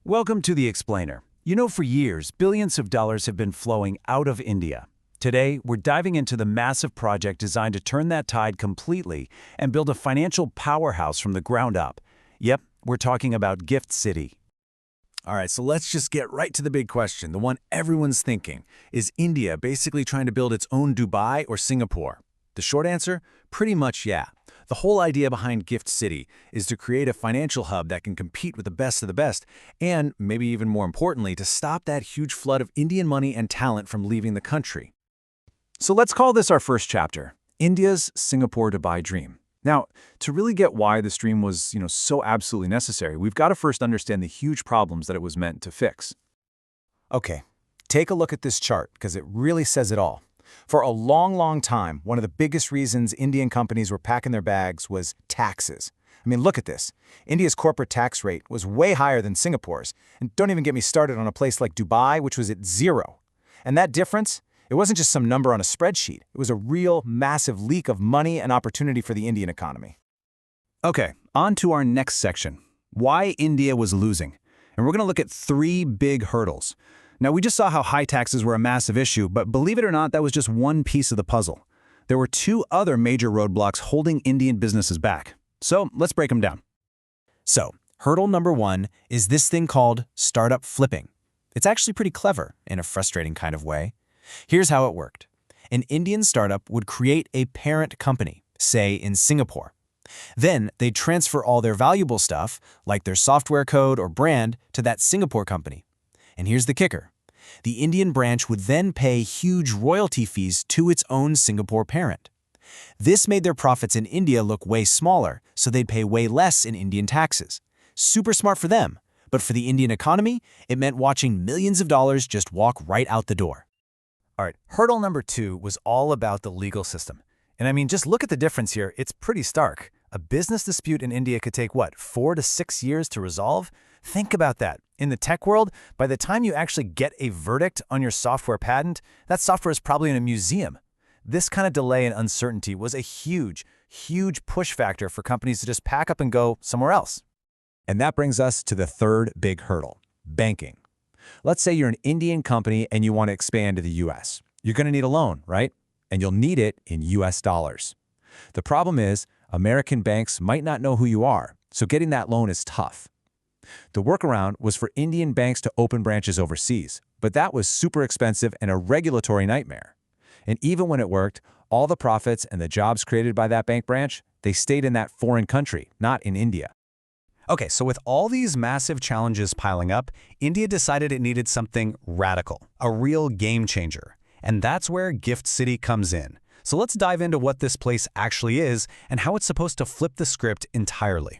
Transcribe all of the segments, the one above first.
Welcome to The Explainer. You know, for years, billions of dollars have been flowing out of India. Today, we're diving into the massive project designed to turn that tide completely and build a financial powerhouse from the ground up. Yep, we're talking about Gift City. All right, so let's just get right to the big question, the one everyone's thinking. Is India basically trying to build its own Dubai or Singapore? The short answer? Pretty much yeah. The whole idea behind Gift City is to create a financial hub that can compete with the best of the best, and, maybe even more importantly, to stop that huge flood of Indian money and talent from leaving the country. So let's call this our first chapter, India's Singapore-Dubai dream. Now, to really get why this dream was, so absolutely necessary, we've got to first understand the huge problems that it was meant to fix. Okay, take a look at this chart, because it really says it all. For a long time, one of the biggest reasons Indian companies were packing their bags was taxes. I mean, look at this. India's corporate tax rate was way higher than Singapore's, and don't even get me started on a place like Dubai, which was at 0. And that difference? It wasn't just some number on a spreadsheet. It was a real, massive leak of money and opportunity for the Indian economy. Okay, on to our next section, why India was losing. And we're going to look at 3 big hurdles. Now, we just saw how high taxes were a massive issue, but believe it or not, that was just one piece of the puzzle. There were 2 other major roadblocks holding Indian businesses back. So let's break them down. So, hurdle number 1 is this thing called startup flipping. It's actually pretty clever in a frustrating kind of way. Here's how it worked. An Indian startup would create a parent company, say in Singapore. Then they'd transfer all their valuable stuff, like their software code or brand, to that Singapore company. And here's the kicker. The Indian branch would then pay huge royalty fees to its own Singapore parent. This made their profits in India look way smaller, so they'd pay way less in Indian taxes. Super smart for them, but for the Indian economy, it meant watching millions of dollars just walk right out the door. All right, hurdle number 2 was all about the legal system. And I mean, just look at the difference here. It's pretty stark. A business dispute in India could take, 4 to 6 years to resolve? Think about that. In the tech world, by the time you actually get a verdict on your software patent, that software is probably in a museum. This kind of delay and uncertainty was a huge push factor for companies to just pack up and go somewhere else. And that brings us to the 3rd big hurdle, banking. Let's say you're an Indian company and you want to expand to the US. You're going to need a loan, right? And you'll need it in US dollars. The problem is, American banks might not know who you are, so getting that loan is tough. The workaround was for Indian banks to open branches overseas, but that was super expensive and a regulatory nightmare. And even when it worked, all the profits and the jobs created by that bank branch, they stayed in that foreign country, not in India. Okay, so with all these massive challenges piling up, India decided it needed something radical, a real game changer. And that's where Gift City comes in. So let's dive into what this place actually is and how it's supposed to flip the script entirely.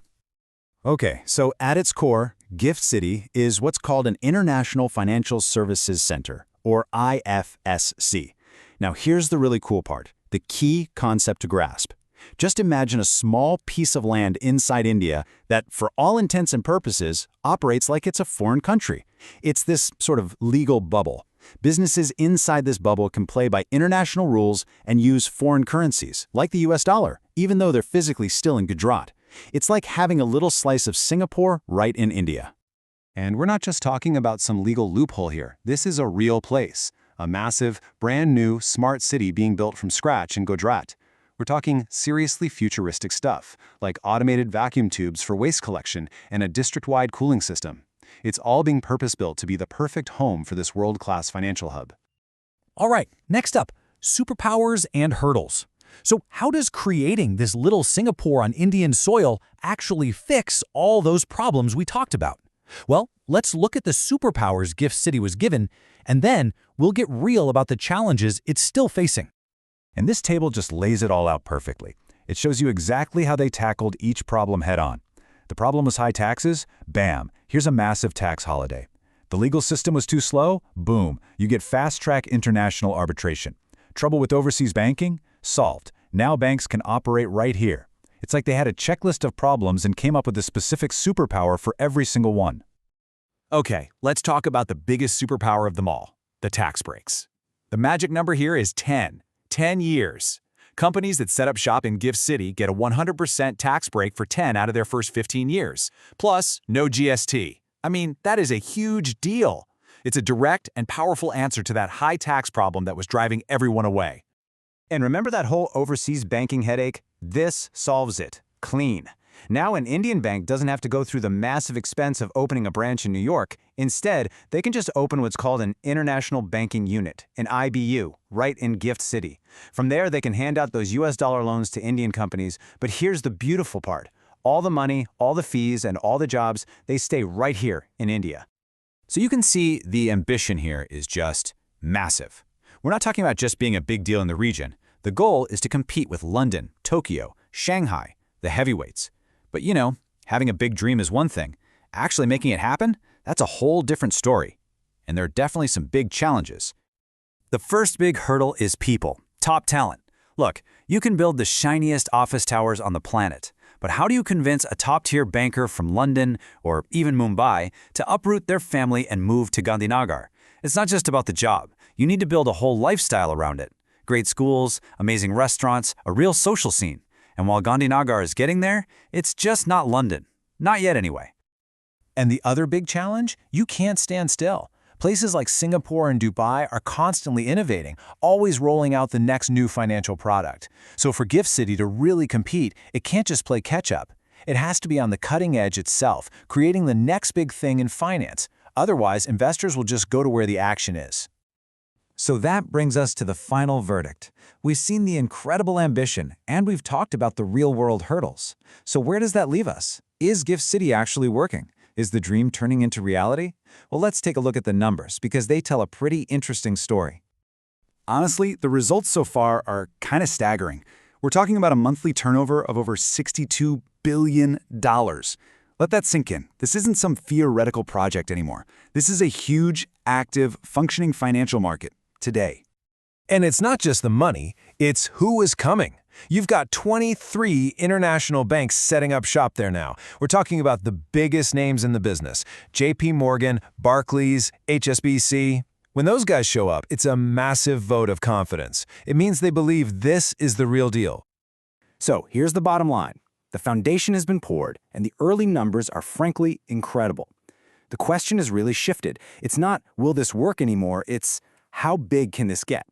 Okay, so at its core, Gift City is what's called an International Financial Services Center, or IFSC. Now here's the really cool part, the key concept to grasp. Just imagine a small piece of land inside India that, for all intents and purposes, operates like it's a foreign country. It's this sort of legal bubble. Businesses inside this bubble can play by international rules and use foreign currencies, like the US dollar, even though they're physically still in Gujarat. It's like having a little slice of Singapore right in India. And we're not just talking about some legal loophole here. This is a real place, a massive, brand new, smart city being built from scratch in Gujarat. We're talking seriously futuristic stuff, like automated vacuum tubes for waste collection and a district-wide cooling system. It's all being purpose-built to be the perfect home for this world-class financial hub. All right, next up, superpowers and hurdles. So how does creating this little Singapore on Indian soil actually fix all those problems we talked about? Well, let's look at the superpowers Gift City was given, and then we'll get real about the challenges it's still facing. And this table just lays it all out perfectly. It shows you exactly how they tackled each problem head-on. The problem was high taxes? Bam, here's a massive tax holiday. The legal system was too slow? Boom, you get fast-track international arbitration. Trouble with overseas banking? Solved. Now banks can operate right here. It's like they had a checklist of problems and came up with a specific superpower for every single one. Okay, let's talk about the biggest superpower of them all, the tax breaks. The magic number here is 10. 10 years. Companies that set up shop in Gift City get a 100% tax break for 10 out of their first 15 years. Plus, no GST. I mean, that is a huge deal. It's a direct and powerful answer to that high tax problem that was driving everyone away. And remember that whole overseas banking headache? This solves it. Clean. Now an Indian bank doesn't have to go through the massive expense of opening a branch in New York. Instead, they can just open what's called an International Banking Unit, an IBU, right in Gift City. From there, they can hand out those US dollar loans to Indian companies. But here's the beautiful part. All the money, all the fees, and all the jobs, they stay right here in India. So you can see the ambition here is just massive. We're not talking about just being a big deal in the region. The goal is to compete with London, Tokyo, Shanghai, the heavyweights. But you know, having a big dream is one thing. Actually making it happen, that's a whole different story. And there are definitely some big challenges. The first big hurdle is people, top talent. Look, you can build the shiniest office towers on the planet, but how do you convince a top-tier banker from London or even Mumbai to uproot their family and move to Gandhinagar? It's not just about the job. You need to build a whole lifestyle around it. Great schools, amazing restaurants, a real social scene. And while Gandhinagar is getting there, it's just not London. Not yet anyway. And the other big challenge? You can't stand still. Places like Singapore and Dubai are constantly innovating, always rolling out the next new financial product. So for Gift City to really compete, it can't just play catch-up. It has to be on the cutting edge itself, creating the next big thing in finance. Otherwise, investors will just go to where the action is. So that brings us to the final verdict. We've seen the incredible ambition, and we've talked about the real-world hurdles. So where does that leave us? Is Gift City actually working? Is the dream turning into reality? Well, let's take a look at the numbers, because they tell a pretty interesting story. Honestly, the results so far are kind of staggering. We're talking about a monthly turnover of over $62 billion. Let that sink in. This isn't some theoretical project anymore. This is a huge, active, functioning financial market today. And it's not just the money, it's who is coming. You've got 23 international banks setting up shop there now. We're talking about the biggest names in the business. JP Morgan, Barclays, HSBC. When those guys show up, it's a massive vote of confidence. It means they believe this is the real deal. So here's the bottom line. The foundation has been poured, and the early numbers are frankly incredible. The question has really shifted. It's not, will this work anymore? It's, how big can this get?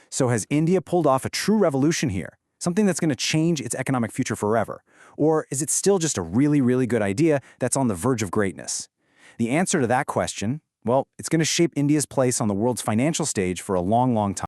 So has India pulled off a true revolution here? Something that's going to change its economic future forever? Or is it still just a really, really good idea that's on the verge of greatness? The answer to that question, well, it's going to shape India's place on the world's financial stage for a long, long time.